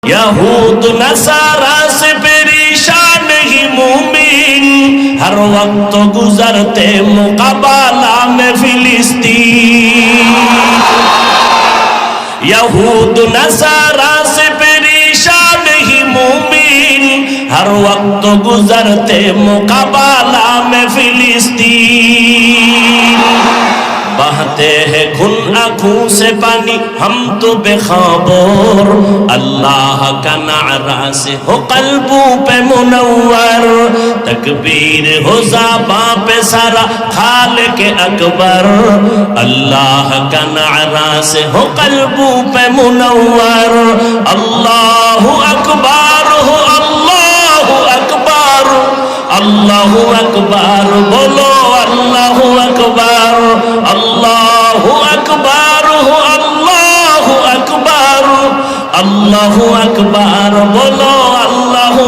यहूद नसारा से परेशान ही मुमिन हर वक्त गुजरते मुकाबला में फिलिस्तीन। यहूद नसारा से परेशान ही मुमिन हर वक्त गुजरते मुकाबला में फिलिस्तीन। बहते हैं खून आंखों से पानी हम तो बेखबर, अल्लाह का नारा से हो कल्बों पे मुनव्वर, तकबीर हो ज़बां पे सारा खालिक अकबर, अल्लाह का नारा से हो कल्बों पे मुनव्वर। अल्लाहु अकबर हो अल्लाहु अकबर, अल्लाहु अकबर बोलो अल्लाहु अकबर, अल्लाहु अकबर हो अल्लाहु अकबर, अल्लाहु अकबर बोलो अल्लाहु